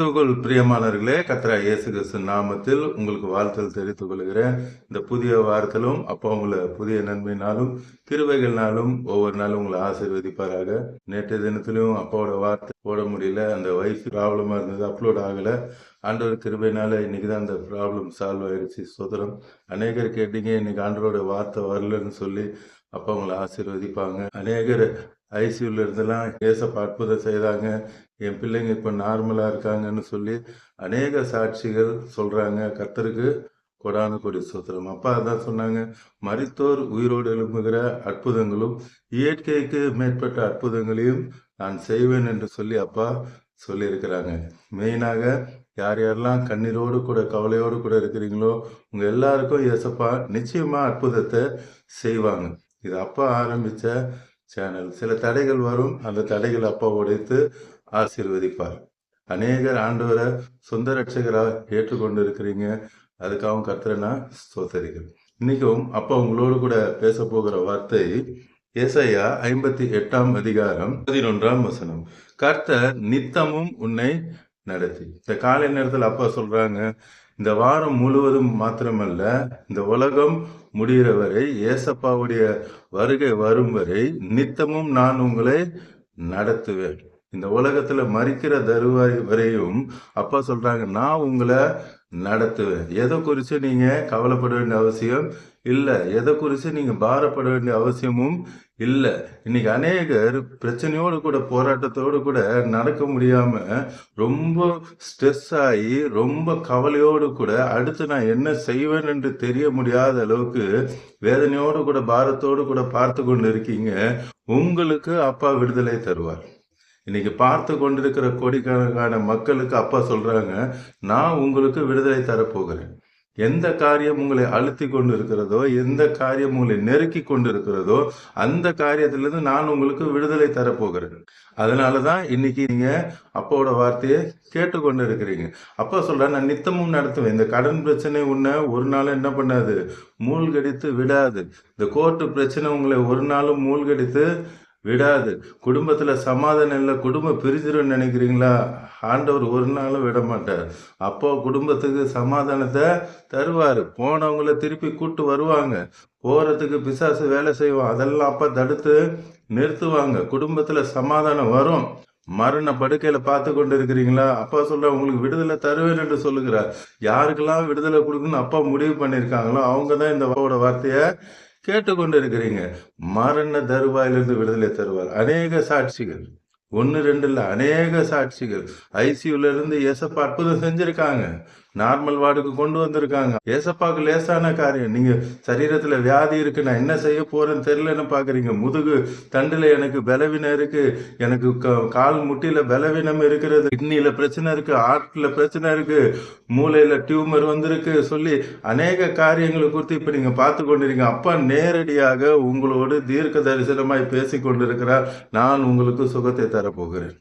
கிறிஸ்துவுக்குள் பிரியமானவர்களே, கர்த்தராகிய இயேசு கிறிஸ்து நாமத்தில் உங்களுக்கு வாழ்த்துதல் தெரிவித்துக் கொள்கிறேன். இந்த புதிய வாரத்திலும் அப்போ உங்களை புதிய நன்மையினாலும் கிருபைகள்னாலும் ஒவ்வொரு நாளும் உங்களை ஆசீர்வதிப்பாராக. நேற்றைய தினத்திலும் அப்பாவோட வார்த்தை போட முடியல, அந்த வைஃப் ப்ராப்ளமா இருந்தது, அப்லோட் ஆகல. ஆண்டவர் கிருபையினால இன்னைக்கு தான் அந்த ப்ராப்ளம் சால்வ் ஆயிடுச்சு. சோதரம் அநேகர் கேட்டீங்க, இன்னைக்கு ஆண்டவரோட வார்த்தை வரலன்னு சொல்லி. அப்பா உங்களை ஆசீர்வதிப்பாங்க. அநேகர் ஐசியூல இருந்தெல்லாம் ஏசப்பா அற்புதம் செய்தாங்க, என் பிள்ளைங்க இப்போ நார்மலாக இருக்காங்கன்னு சொல்லி அநேக சாட்சிகள் சொல்கிறாங்க. கர்த்தருக்கு கொடான கொடி சோத்திரம். அப்பா அதான் சொன்னாங்க, மரித்தோர் உயிரோடு எழுப்புகிற அற்புதங்களும் இயற்கைக்கு மேற்பட்ட அற்புதங்களையும் நான் செய்வேன் என்று சொல்லி அப்பா சொல்லியிருக்கிறாங்க. மெயினாக யார் யாரெல்லாம் கண்ணீரோடு கூட கவலையோடு கூட இருக்கிறீங்களோ உங்கள் எல்லாருக்கும் ஏசப்பா நிச்சயமாக அற்புதத்தை செய்வாங்க. இது அப்பா ஆரம்பித்த சேனல். சில தடைகள் வரும், அந்த தடைகள் அப்பா உடைத்து ஆசீர்வதிப்பார். அநேகர் ஆண்டவரை சொந்த ரட்சகராக ஏற்றுக்கொண்டு இருக்கிறீங்க. அதுக்காகவும் கர்த்தரை ஸ்தோத்தரிக்கிறேன். இன்னைக்கும் அப்பா உங்களோடு கூட பேச போகிற வார்த்தை ஏசாயா 58 அதிகாரம் 11 கர்த்தர் நித்தமும் உன்னை நடத்தி. இந்த காலை நேரத்தில் அப்பா சொல்றாங்க, இந்த வாரம் முழுவதும் மாத்திரமல்ல, இந்த உலகம் முடிகிற வரை, ஏசப்பாவுடைய வருகை வரும் வரை நித்தமும் நான் உங்களை நடத்துவேன். இந்த உலகத்துல மறிக்கிற தருவாய் வரையும் அப்பா சொல்றாங்க, நான் உங்களை நடத்துவேன். எதை குறித்து நீங்க கவலைப்பட வேண்டிய அவசியம் இல்லை, எதை குறித்து நீங்க பாரப்பட வேண்டிய அவசியமும் இல்லை. இன்னைக்கு அநேகர் பிரச்சனையோடு கூட போராட்டத்தோடு கூட நடக்க முடியாம ரொம்ப ஸ்ட்ரெஸ் ஆகி ரொம்ப கவலையோடு கூட அடுத்து நான் என்ன செய்வேன் என்று தெரிய முடியாத அளவுக்கு வேதனையோடு கூட பாரத்தோடு கூட பார்த்து கொண்டு இருக்கீங்க. உங்களுக்கு அப்பா விடுதலை தருவார். இன்னைக்கு பார்த்து கொண்டிருக்கிற கோடிக்கணக்கான மக்களுக்கு அப்பா சொல்றாங்க, நான் உங்களுக்கு விடுதலை தரப்போகிறேன். எந்த காரியம் உங்களை அழுத்தி கொண்டு இருக்கிறதோ, எந்த காரியம் உங்களை நெருக்கி கொண்டு இருக்கிறதோ, அந்த காரியத்திலிருந்து நான் உங்களுக்கு விடுதலை தரப்போகிறேன். அதனாலதான் இன்னைக்கு நீங்க அப்பாவோட வார்த்தையை கேட்டுக்கொண்டு இருக்கிறீங்க. அப்பா சொல்ற, நான் நித்தமும் நடத்துவேன். இந்த கடன் பிரச்சனை உன்னை ஒரு நாள் என்ன பண்ணாது, மூழ்கடித்து விடாது. இந்த கோர்ட்டு பிரச்சனை உங்களை ஒரு நாளும் மூழ்கடித்து விடாது. குடும்பத்துல சமாதானம் இல்லை, குடும்பம் பிரிஞ்சிருன்னு நினைக்கிறீங்களா? ஆண்டவர் ஒரு நாளும் விட மாட்டார். அப்போ குடும்பத்துக்கு சமாதானத்தை தருவாரு. போனவங்கள திருப்பி கூட்டு வருவாங்க. போறதுக்கு பிசாசு வேலை செய்வான், அதெல்லாம் அப்பா தடுத்து நிறுத்துவாங்க. குடும்பத்துல சமாதானம் வரும். மரண படுக்கையில பார்த்து கொண்டு இருக்கிறீங்களா? அப்பா சொல்ற, உங்களுக்கு விடுதலை தருவேன் என்று சொல்லுகிறார். யாருக்கெல்லாம் விடுதலை கொடுக்கணும்னு அப்பா முடிவு பண்ணியிருக்காங்களோ அவங்க தான் இந்த வார்த்தையை கேட்டுக்கொண்டு இருக்கிறீங்க. மரண தருவாயிலிருந்து விடுதலை தருவார். அநேக சாட்சிகள், 1 2 இல்ல, அநேக சாட்சிகள். ஐசியூல இருந்து ஏசப்பா அற்புதம் செஞ்சிருக்காங்க, நார்மல் வார்டுக்கு கொண்டு வந்திருக்காங்க. ஏசப்பாக்கு லேசான காரியம். நீங்க சரீரத்துல வியாதி இருக்கு, நான் என்ன செய்ய போறேன்னு தெரியலன்னு பாக்குறீங்க. முதுகு தண்டுல எனக்கு பலவீனம் இருக்கு, எனக்கு கால் முட்டியில பலவீனம் இருக்கிறது, கிட்னில பிரச்சனை இருக்கு, ஹார்ட்ல பிரச்சனை இருக்கு, மூளையில டியூமர் வந்திருக்கு சொல்லி அநேக காரியங்களை குறித்து இப்ப நீங்க பார்த்து கொண்டிருக்கீங்க. அப்பா நேரடியாக உங்களோடு தீர்க்க தரிசனமாய் பேசி கொண்டிருக்கிறார். நான் உங்களுக்கு சுகத்தை தரப்போகிறேன்.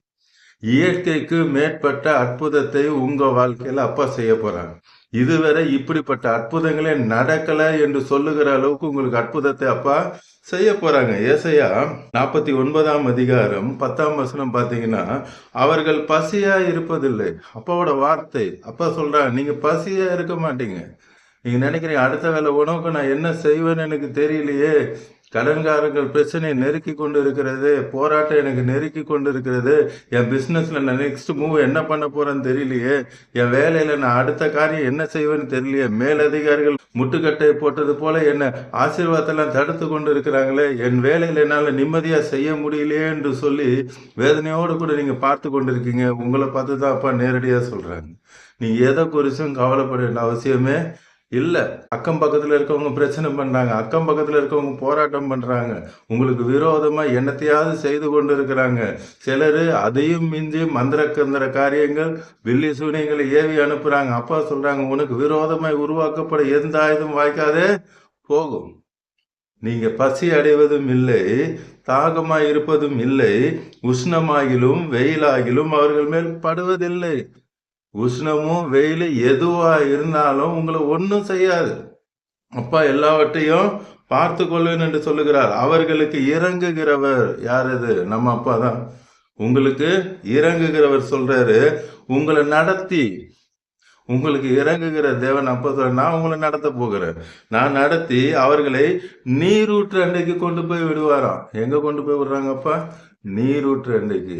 இயற்கைக்கு மேற்பட்ட அற்புதத்தை உங்க வாழ்க்கையில அப்பா செய்ய போறாங்க. இதுவரை இப்படிப்பட்ட அற்புதங்களே நடக்கல என்று சொல்லுகிற அளவுக்கு உங்களுக்கு அற்புதத்தை அப்பா செய்ய போறாங்க. ஏசாயா 49 அதிகாரம் 10 பாத்தீங்கன்னா, அவர்கள் பசியா இருப்பதில்லை. அப்பாவோட வார்த்தை. அப்பா சொல்றாங்க, நீங்க பசியா இருக்க மாட்டீங்க. நீங்க நினைக்கிறீங்க, அடுத்த வேலை உணவுக்கு நான் என்ன செய்வேன்னு எனக்கு தெரியலையே, கடன்காரர்கள் பிரச்சனை நெருக்கி கொண்டு இருக்கிறது, போராட்டம் எனக்கு நெருக்கி கொண்டு இருக்கிறது, என் பிசினஸ்ல நான் நெக்ஸ்ட் மூவ் என்ன பண்ண போறேன்னு தெரியலையே, என் வேலையில நான் அடுத்த காரியம் என்ன செய்வேன்னு தெரியலையே, மேலதிகாரிகள் முட்டுக்கட்டை போட்டது போல என்ன ஆசீர்வாதத்தெல்லாம் தடுத்து கொண்டு இருக்கிறாங்களே, என் வேலையில என்னால நிம்மதியா செய்ய முடியலையே என்று சொல்லி வேதனையோடு கூட நீங்க பார்த்து கொண்டு இருக்கீங்க. உங்களை பார்த்து தான் அப்பா நேரடியா சொல்றாங்க, நீங்க எதை குறிச்சும் கவலைப்பட வேண்டிய அவசியமே இல்லை. அக்கம் பக்கத்தில் இருக்கவங்க பிரச்சனை பண்றாங்க, அக்கம் பக்கத்தில் இருக்கவங்க போராட்டம் பண்றாங்க, உங்களுக்கு விரோதமா என்னத்தையாவது செய்து கொண்டு இருக்கிறாங்க. சிலரு அதையும் மிஞ்சி மந்திர காரியங்கள், வில்லி சூனியங்களை ஏவி அனுப்புறாங்க. அப்பா சொல்றாங்க, உனக்கு விரோதமாய் உருவாக்கப்பட எந்த ஆயுதம் வாய்க்காதே போகும். நீங்க பசி அடைவதும் இல்லை, தாகமாய் இருப்பதும் இல்லை, உஷ்ணமாகிலும் வெயிலாகிலும் அவர்கள் மேல் படுவதில்லை. உஷ்ணமும் வெயில் எதுவா இருந்தாலும் உங்களை ஒன்றும் செய்யாது. அப்பா எல்லாவற்றையும் பார்த்து கொள்வேன் என்று சொல்லுகிறார். அவர்களுக்கு இறங்குகிறவர் யார்? அது நம்ம அப்பா தான். உங்களுக்கு இறங்குகிறவர் சொல்றாரு, உங்களை நடத்தி உங்களுக்கு இறங்குகிற தேவன் அப்போ நான் உங்களை நடத்த போகிறேன். நான் நடத்தி அவர்களை நீரூற்று அண்டைக்கு கொண்டு போய் விடுவாராம். எங்க கொண்டு போய் விடுறாங்கப்பா? நீரூற்று அண்டைக்கு.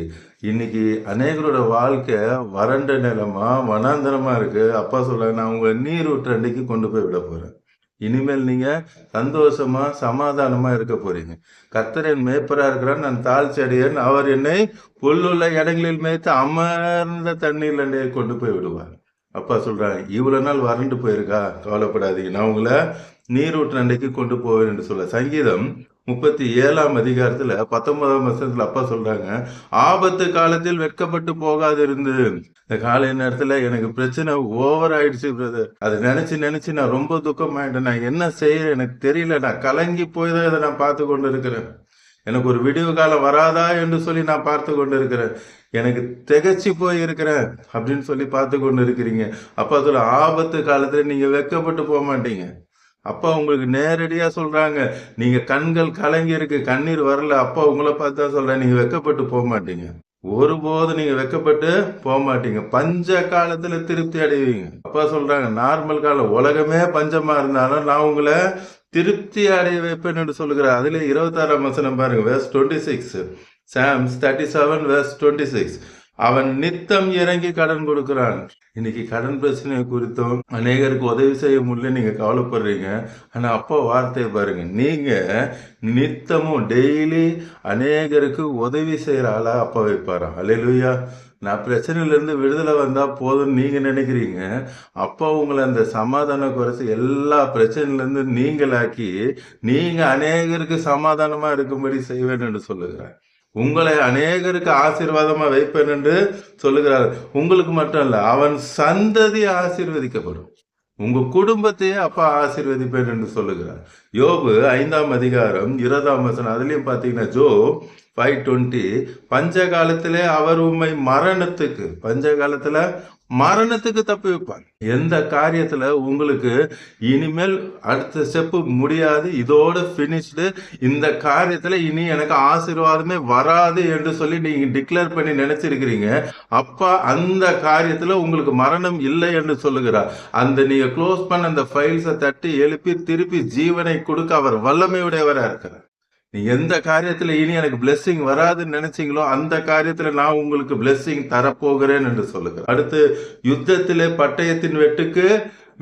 இன்னைக்கு அநேகரோட வாழ்க்கை வறண்ட நிலமா வனாந்தரமா இருக்கு. அப்பா சொல்றாங்க, நான் உங்களை நீரூற்று அண்டைக்கு கொண்டு போய் விட போறேன். இனிமேல் நீங்க சந்தோஷமா சமாதானமா இருக்க போறீங்க. கர்த்தர் என் மேய்ப்பரா இருக்கிறான், நான் தாழ்ச்சடையன், அவர் என்னை புல்லுள்ள இடங்களில் மேய்த்து அமர்ந்த தண்ணீர் அண்டையை கொண்டு போய் விடுவார். அப்பா சொல்றாங்க, இவ்வளவு நாள் வறண்டு போயிருக்கா, கவலைப்படாதீங்க, நான் உங்களை நீரூற்று அண்டைக்கு கொண்டு போவேன் என்று சொல்ல. சங்கீதம் 37ஆம் அதிகாரத்துல 19ஆம் வசனத்துல அப்பா சொல்றாங்க, ஆபத்து காலத்தில் வெட்கப்பட்டு போகாது இருந்து. இந்த காலை நேரத்துல எனக்கு பிரச்சனை ஓவர் ஆயிடுச்சு பிரதர், அதை நினைச்சு நான் ரொம்ப துக்கமாயிட்டேன், நான் என்ன செய்யறேன் எனக்கு தெரியல, நான் கலங்கி போய்தான் இதை நான் பார்த்து கொண்டு இருக்கிறேன், எனக்கு ஒரு விடிவு காலம் வராதா என்று சொல்லி நான் பார்த்து கொண்டு இருக்கிறேன், எனக்கு திகச்சு போய் இருக்கிறேன் அப்படின்னு சொல்லி பார்த்து கொண்டு இருக்கிறீங்க. அப்பா சொல்ல, ஆபத்து காலத்துல நீங்க வெட்கப்பட்டு போக மாட்டீங்க. அப்பா உங்களுக்கு நேரடியா சொல்றாங்க, நீங்க கண்கள் கலங்கி இருக்கு, கண்ணீர் வரல, அப்பா உங்களை பார்த்தா சொல்றேன், நீங்க வெட்கப்பட்டு போக மாட்டீங்க. ஒருபோது நீங்க வெட்கப்பட்டு போக மாட்டீங்க. பஞ்ச காலத்துல திருப்தி அடைவீங்க. அப்பா சொல்றாங்க, நார்மல் காலம் உலகமே பஞ்சமா இருந்தாலும் நான் உங்களை திருப்தி அடைய வைப்பேன் என்று சொல்லுகிறார். அதுல 26ஆம் வசனம் பாருங்க, verse 26. Psalms 37 verse 26. அவன் நித்தம் இறங்கி கடன் கொடுக்கிறான். இன்னைக்கு கடன் பிரச்சனை குறித்தும் அநேகருக்கு உதவி செய்ய முடியல, நீங்க கவலைப்படுறீங்க. ஆனா அப்பா வார்த்தையை பாருங்க, நீங்க நித்தமும் டெய்லி அநேகருக்கு உதவி செய்யற ஆளா அப்பா வைப்பாராம். அல்லேலூயா. நான் பிரச்சனையில இருந்து விடுதலை வந்தா போதும்னு நீங்க நினைக்கிறீங்க. அப்பா உங்களை அந்த சமாதான குறைச்சி எல்லா பிரச்சனையில இருந்து நீங்களாக்கி நீங்க அநேகருக்கு சமாதானமா இருக்கும்படி செய்வேன் என்று சொல்லுகிறார். உங்களை அநேகருக்கு ஆசீர்வாதமா வைப்பேன் என்று சொல்லுகிறார். உங்களுக்கு மட்டும் இல்ல, அவன் சந்ததி ஆசீர்வதிக்கப்படும். உங்க குடும்பத்தையே அப்பா ஆசீர்வதிப்பேன் என்று சொல்லுகிறார். யோபு 5ஆம் அதிகாரம் 20ஆம் வசனம், அதுலயும் பாத்தீங்கன்னா ஜோப் 5:20, பஞ்ச காலத்திலே அவர் உம்மை மரணத்துக்கு தப்பி வைப்பார். எந்த காரியத்துல உங்களுக்கு இனிமேல் அடுத்த ஸ்டெப் முடியாது, இதோட பினிஷ்டு, இந்த காரியத்துல இனி எனக்கு ஆசீர்வாதமே வராது என்று சொல்லி நீங்க டிக்ளேர் பண்ணி நினைச்சிருக்கிறீங்க, அப்பா அந்த காரியத்துல உங்களுக்கு மரணம் இல்லை என்று சொல்லுகிறார். அந்த நீங்க க்ளோஸ் பண்ண அந்த ஃபைல்ஸை தட்டி எழுப்பி திருப்பி ஜீவனை கொடுக்க அவர் வல்லமையுடையவரா இருக்கிறார். நீ எந்த காரியத்துல இனி எனக்கு பிளெஸிங் வராதுன்னு நினைச்சீங்களோ அந்த காரியத்துல நான் உங்களுக்கு பிளெஸிங் தரப்போகிறேன் என்று சொல்லுகிறேன். அடுத்து, யுத்தத்திலே பட்டயத்தின் வெட்டுக்கு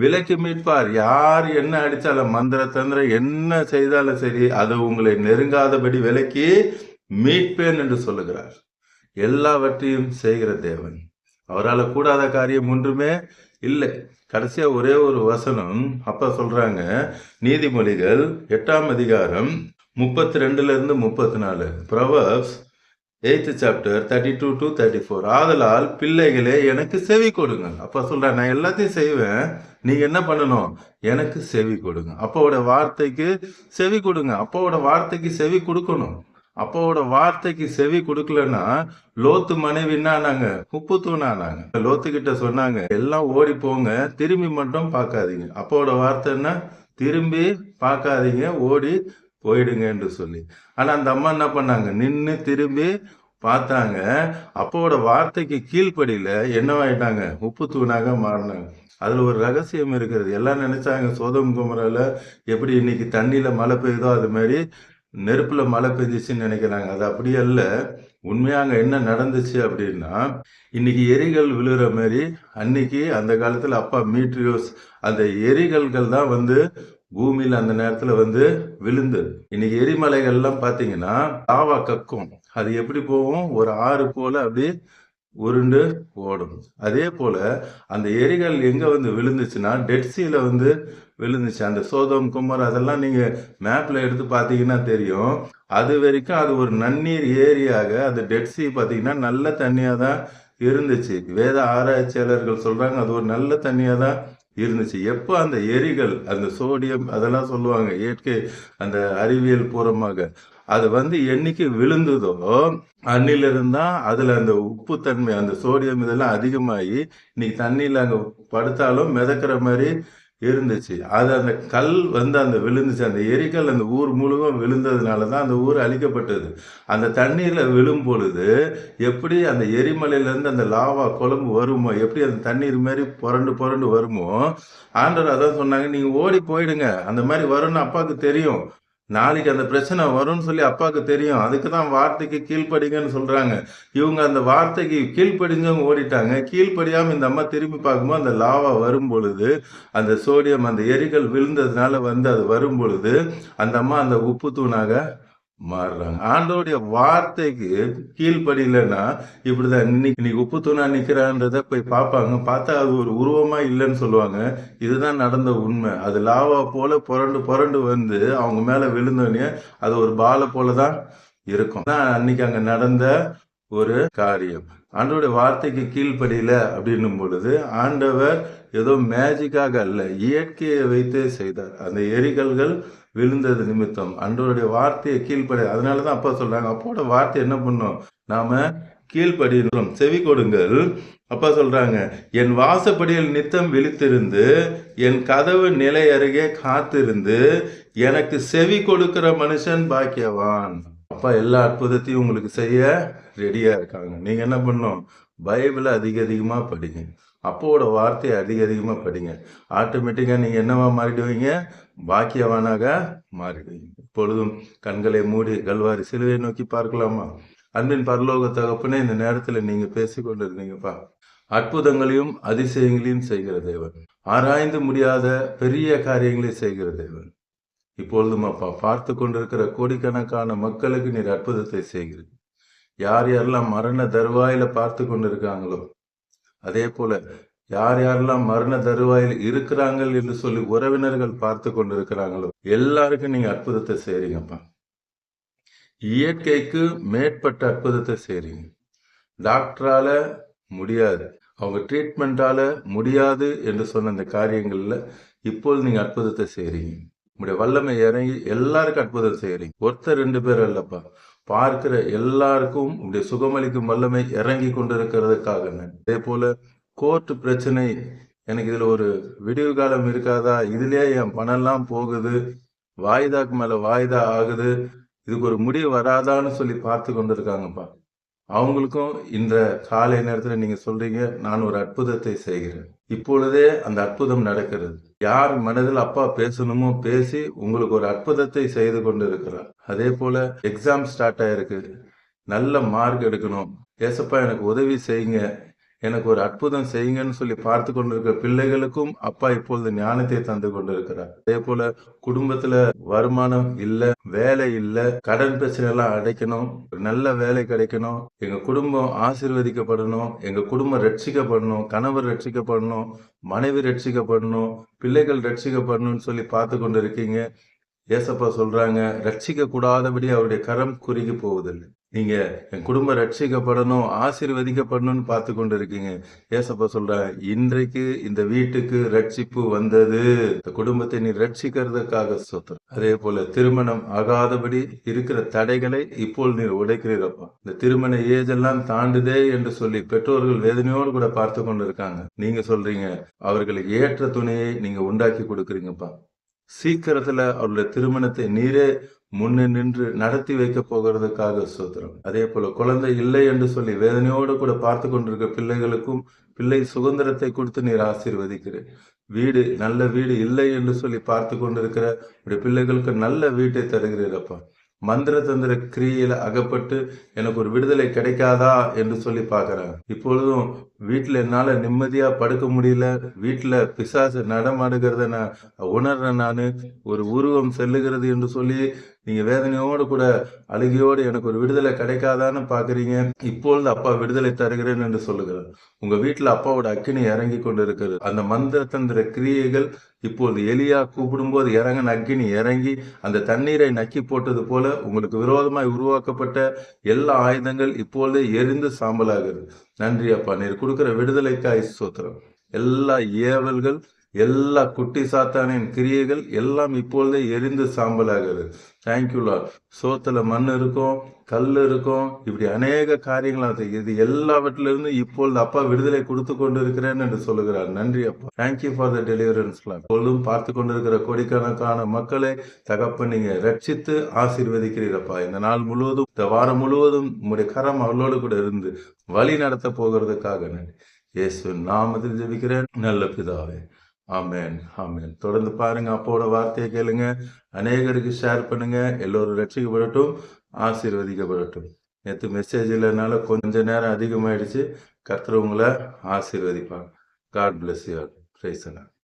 விலக்கி மீட்பார். யார் என்ன அடிச்சாலும் மந்திர தந்திர என்ன செய்தாலும் சரி, அது உங்களை நெருங்காதபடி விலக்கி மீட்பேன் என்று சொல்லுகிறார். எல்லாவற்றையும் செய்கிற தேவன், அவரால் கூடாத காரியம் ஒன்றுமே இல்லை. கடைசியா ஒரே ஒரு வசனம் அப்பா சொல்றாங்க, நீதிமொழிகள் 8ஆம் அதிகாரம் 32 34, Proverbs 8th chapter 32 to 34. ஆதலால் பிள்ளைகளே எனக்கு செவி கொடுங்க. அப்பா சொல்றேன், நான் எல்லாத்தையும் செய்வேன், நீங்க என்ன பண்ணணும், எனக்கு செவி கொடுங்க. அப்பாவோட வார்த்தைக்கு செவி கொடுங்க. அப்பாவோட வார்த்தைக்கு செவி கொடுக்கணும். அப்பாவோட வார்த்தைக்கு செவி கொடுக்கலன்னா லோத்து மனைவி என்னானாங்க, உப்பு தூணானாங்க. லோத்து கிட்ட சொன்னாங்க, எல்லாம் ஓடி போங்க, திரும்பி மட்டும் பார்க்காதீங்க. அப்பாவோட வார்த்தை என்ன, திரும்பி பார்க்காதீங்க, ஓடி போயிடுங்க என்று சொல்லி. ஆனா அந்த அம்மா என்ன பண்ணாங்க, நின்று திரும்பி பார்த்தாங்க. அப்பாவோட வார்த்தைக்கு கீழ்ப்படியில என்னவாயிட்டாங்க, உப்பு தூணாக மாறினாங்க. அதுல ஒரு ரகசியம் இருக்கிறது. எல்லாம் நினைச்சாங்க சோதம் குமரால எப்படி இன்னைக்கு தண்ணியில மழை பெய்யுதோ அது மாதிரி நெருப்புல மழை பெஞ்சிச்சுன்னு நினைக்கிறாங்க. அது அப்படியே அல்ல. உண்மையா அங்க என்ன நடந்துச்சு அப்படின்னா, இன்னைக்கு எரிகள் விழுற மாதிரி அன்னைக்கு அந்த காலத்துல அப்பா மீட்ரியோஸ் அந்த எரிகல்கள் தான் பூமியில அந்த நேரத்துல விழுந்து. இன்னைக்கு எரிமலைகள்லாம் பாத்தீங்கன்னா லாவா கக்கும். அது எப்படி போகும், ஒரு ஆறு போல அப்படி உருண்டு ஓடும். அதே போல அந்த எரிகள் எங்க விழுந்துச்சுன்னா டெட்சியில விழுந்துச்சு. அந்த சோதம் குமர் அதெல்லாம் நீங்க மேப்ல எடுத்து பாத்தீங்கன்னா தெரியும். அது வரைக்கும் அது ஒரு நன்னீர் ஏரியாக, அந்த டெட்சி பாத்தீங்கன்னா நல்ல தண்ணியா தான் இருந்துச்சு. வேத ஆராய்ச்சியாளர்கள் சொல்றாங்க அது ஒரு நல்ல தண்ணியா தான் இருந்துச்சு. எப்போ அந்த எரிகள், அந்த சோடியம் அதெல்லாம் சொல்லுவாங்க இயற்கை அந்த அறிவியல் பூர்வமாக, அது என்னைக்கு விழுந்ததோ அன்னில இருந்தா அதுல அந்த உப்பு தன்மை, அந்த சோடியம் இதெல்லாம் அதிகமாகி இன்னைக்கு தண்ணியில அங்க படுத்தாலும் மிதக்கிற மாதிரி இருந்துச்சு. அது அந்த கல் வந்து அந்த விழுந்துச்சு. அந்த எரிக்கல் அந்த ஊர் முழுவதும் விழுந்ததுனால தான் அந்த ஊர் அழிக்கப்பட்டது. அந்த தண்ணீர்ல விழும் பொழுது, எப்படி அந்த எரிமலையிலேருந்து அந்த லாவா குழம்பு வருமோ, எப்படி அந்த தண்ணீர் மாரி புரண்டு புரண்டு வருமோ, ஆண்டவர் அதான் சொன்னாங்க, "நீங்க ஓடி போயிடுங்க. அந்த மாரி வரும்னு அப்பாவுக்கு தெரியும். நாளைக்கு அந்த பிரச்சனை வரும்னு சொல்லி அப்பாவுக்கு தெரியும். அதுக்கு தான் வார்த்தைக்கு கீழ்ப்படிங்கன்னு சொல்றாங்க." இவங்க அந்த வார்த்தைக்கு கீழ்ப்படிஞ்சவங்க ஓடிட்டாங்க. கீழ்ப்படியாம இந்த அம்மா திரும்பி பார்க்கும்போது அந்த லாவா வரும் பொழுது, அந்த சோடியம் அந்த எரிகல் விழுந்ததுனால வந்து அது வரும் பொழுது, அந்த அம்மா அந்த உப்பு தூணாக மாறுறாங்க. ஆண்டவருடைய வார்த்தைக்கு கீழ்ப்படியலைன்னா இப்படிதான். இன்னைக்கு உப்பு தூணா நிக்கிறான்றத போய் பார்ப்பாங்க. பார்த்தா அது ஒரு உருவமா இல்லைன்னு சொல்லுவாங்க. இதுதான் நடந்த உண்மை. அது லாவா போல புரண்டு புரண்டு வந்து அவங்க மேல விழுந்தோடனே அது ஒரு பாலை போல தான் இருக்கும். அன்னைக்கு அங்க நடந்த ஒரு காரியம். ஆண்டவருடைய வார்த்தைக்கு கீழ்ப்படியல அப்படின்னும் பொழுது, ஆண்டவர் ஏதோ மேஜிக்காக அல்ல, இயற்கையை வைத்தே செய்தார். அந்த எரிகல்கள் விழுந்தது நிமித்தம் ஆண்டவருடைய வார்த்தையை கீழ்ப்படி. அதனாலதான் அப்பா சொல்றாங்க, அப்பாவோட வார்த்தை என்ன பண்ணும், நாம கீழ்ப்படியும், செவி கொடுங்கள். அப்பா சொல்றாங்க, என் வாசப்படியில் நித்தம் விழித்திருந்து, என் கதவு நிலை அருகே காத்திருந்து, எனக்கு செவி கொடுக்கிற மனுஷன் பாக்கியவான். அப்பா எல்லா அற்புதத்தையும் உங்களுக்கு செய்ய ரெடியா இருக்காங்க. நீங்க என்ன பண்ணணும், பைபிளை அதிகமா படிங்க. அப்போட வார்த்தையை அதிகமா படிங்க. ஆட்டோமேட்டிக்கா நீங்க என்னவா மாறிடுவீங்க, பாக்கியவானாக மாறிடுவீங்க. இப்பொழுதும் கண்களை மூடி கல்வாரி சிலுவை நோக்கி பார்க்கலாமா? அன்பின் பரலோக தகப்பனே, இந்த நேரத்துல நீங்க பேசிக்கொண்டு இருந்தீங்கப்பா. அற்புதங்களையும் அதிசயங்களையும் செய்கிற தேவன், ஆராய்ந்து முடியாத பெரிய காரியங்களை செய்கிற தேவன். இப்பொழுதும் அப்பா பார்த்து கொண்டிருக்கிற கோடிக்கணக்கான மக்களுக்கு நீர் அற்புதத்தை செய்கிறீர். யார் யாரெல்லாம் மரண தருவாயில பார்த்து கொண்டிருக்காங்களோ, அதே போல யார் யாரெல்லாம் மரண தருவாயில் இருக்கிறாங்கள் என்று சொல்லி உறவினர்கள் பார்த்து கொண்டிருக்கிறாங்களோ, எல்லாருக்கும் நீங்க அற்புதத்தை செய்றீங்கப்பா. இயற்கைக்கு மேற்பட்ட அற்புதத்தை செய்றீங்க. டாக்டரால முடியாது, அவங்க ட்ரீட்மெண்டால முடியாது என்று சொன்ன அந்த காரியங்கள்ல இப்போது நீங்க அற்புதத்தை செய்றீங்க. உங்களுடைய வல்லமை இறங்கி எல்லாருக்கும் அற்புதம் செய்யறீங்க. ஒருத்தர் 2 பேர் அல்லப்பா, பார்க்கிற எல்லாருக்கும் உங்களுடைய சுகமளிக்கும் வல்லமை இறங்கி கொண்டிருக்கிறதுக்காக. அதே போல கோர்ட் பிரச்சனை, எனக்கு இதுல ஒரு விடிவு காலம் இருக்காதா, இதுலயே என் பணம் எல்லாம் போகுது, வாய்தாக்கு மேல வாய்தா ஆகுது, இதுக்கு ஒரு முடிவு வராதான்னு சொல்லி பார்த்து கொண்டிருக்காங்கப்பா. அவங்களுக்கும் இந்த காலை நேரத்துல நீங்க சொல்றீங்க, நான் ஒரு அற்புதத்தை செய்கிறேன். இப்பொழுதே அந்த அற்புதம் நடக்கிறது. யார் மனதில் அப்பா பேசணுமோ பேசி உங்களுக்கு ஒரு அற்புதத்தை செய்து கொண்டு இருக்கிறார். அதே போல எக்ஸாம் ஸ்டார்ட் ஆயிருக்கு, நல்ல மார்க் எடுக்கணும், ஏசப்பா எனக்கு உதவி செய்யுங்க, எனக்கு ஒரு அற்புதம் செய்யுங்கன்னு சொல்லி பார்த்து கொண்டிருக்கிற பிள்ளைகளுக்கும் அப்பா இப்பொழுது ஞானத்தை தந்து கொண்டிருக்கிறார். அதே போல குடும்பத்துல வருமானம் இல்ல, வேலை இல்ல, கடன் பிரச்சனை எல்லாம் அடைக்கணும், நல்ல வேலை கிடைக்கணும், எங்க குடும்பம் ஆசீர்வதிக்கப்படணும், எங்க குடும்பம் ரட்சிக்கப்படணும், கணவர் ரட்சிக்கப்படணும், மனைவி ரட்சிக்கப்படணும், பிள்ளைகள் ரட்சிக்கப்படணும்னு சொல்லி பார்த்து கொண்டு இருக்கீங்க. ஏசப்பா சொல்றாங்க, ரட்சிக்க கூடாதபடி அவருடைய கரம் குறுகி போவதில்லை. நீங்க என் குடும்பம் ரட்சிக்கப்படணும், ஆசீர்வதிக்கப்படணும்னு பார்த்து கொண்டு இருக்கீங்க. ஏசப்பா சொல்றாங்க, இன்றைக்கு இந்த வீட்டுக்கு ரட்சிப்பு வந்தது. இந்த குடும்பத்தை நீ ரட்சிக்கிறதுக்காக சொத்து. அதே போல திருமணம் ஆகாதபடி இருக்கிற தடைகளை இப்போ நீர் உடைக்கிறீரப்பா. இந்த திருமண ஏஜ் எல்லாம் தாண்டுதே என்று சொல்லி பெற்றோர்கள் வேதனையோடு கூட பார்த்து கொண்டு இருக்காங்க. நீங்க சொல்றீங்க, அவர்களுக்கு ஏற்ற துணையை நீங்க உண்டாக்கி கொடுக்குறீங்கப்பா. சீக்கிரத்துல அவருடைய திருமணத்தை நீரே முன்னே நின்று நடத்தி வைக்க போகிறதுக்காக ஸ்தோத்திரம். அதே போல குழந்தை இல்லை என்று சொல்லி வேதனையோடு கூட பார்த்து கொண்டிருக்க பிள்ளைகளுக்கும் பிள்ளை சுதந்திரத்தை கொடுத்து நீர் ஆசீர்வதிக்கிறேன். வீடு நல்ல வீடு இல்லை என்று சொல்லி பார்த்து கொண்டிருக்கிற பிள்ளைகளுக்கு நல்ல வீட்டை தருகிறீரப்பா. மந்திர தந்திர கிரியில அகப்பட்டு எனக்கு ஒரு விடுதலை கிடைக்காதா என்று சொல்லி பார்க்கறாங்க. இப்பொழுதும் வீட்டுல என்னால நிம்மதியா படுக்க முடியல, வீட்டுல பிசாசு நடமாடுகிறத நான் உணர்றேன், நானு ஒரு உருவம் செல்லுகிறது என்று சொல்லி நீங்க வேதனையோடு கூட அழுகையோடு எனக்கு ஒரு விடுதலை கிடைக்காதான்னு பாக்குறீங்க. இப்பொழுது அப்பா விடுதலை தருகிறேன் என்று சொல்லுகிறார். உங்க வீட்டுல அப்பாவோட அக்கினி இறங்கி கொண்டு இருக்கிறது. அந்த மந்திர தந்திர கிரியைகள் இப்போது எலியா கூப்பிடும் போது இறங்கின அக்கினி இறங்கி அந்த தண்ணீரை நக்கி போட்டது போல உங்களுக்கு விரோதமாய் உருவாக்கப்பட்ட எல்லா ஆயுதங்கள் இப்பொழுதே எரிந்து சாம்பலாகிறது. நன்றி அப்பா, நீர் கொடுக்கிற விடுதலைக்காய் ஸ்தோத்திரம். எல்லா ஏவல்கள் எல்லா குட்டி சாத்தானின் கிரியைகள் எல்லாம் இப்பொழுதே எரிந்து சாம்பலாகிறது. Thank you Lord. சோத்துல மண் இருக்கும், கல் இருக்கும், இப்படி அநேக காரியங்கள் இது எல்லாவற்றிலிருந்து இப்பொழுது அப்பா விடுதலை கொடுத்து கொண்டு இருக்கிறேன் என்று சொல்லுகிறார். நன்றி அப்பா. Thank you for the deliverance. இப்பொழுதும் பார்த்து கொண்டிருக்கிற கோடிக்கணக்கான மக்களை தகப்பன் நீங்க ரட்சித்து ஆசீர்வதிக்கிறீரப்பா. இந்த நாள் முழுவதும், இந்த வாரம் முழுவதும் உங்களுடைய கரம் அவளோடு கூட இருந்து வழி நடத்த போகிறதுக்காக நன்றி. இயேசு நாமத்தில் ஜெபிக்கிறேன் நல்ல பிதாவே. ஆமென், ஆமென். தொடர்ந்து பாருங்க, அப்போட வார்த்தையை கேளுங்க, அநேகருக்கு ஷேர் பண்ணுங்க. எல்லோரும் ரட்சிக்கப்படட்டும், ஆசீர்வதிக்கப்படட்டும். நேற்று மெசேஜ் இல்லைனால கொஞ்ச நேரம் அதிகமாயிடுச்சு. கர்த்தர் உங்களை ஆசீர்வதிப்பாங்க. God bless you. பிரைஸ்.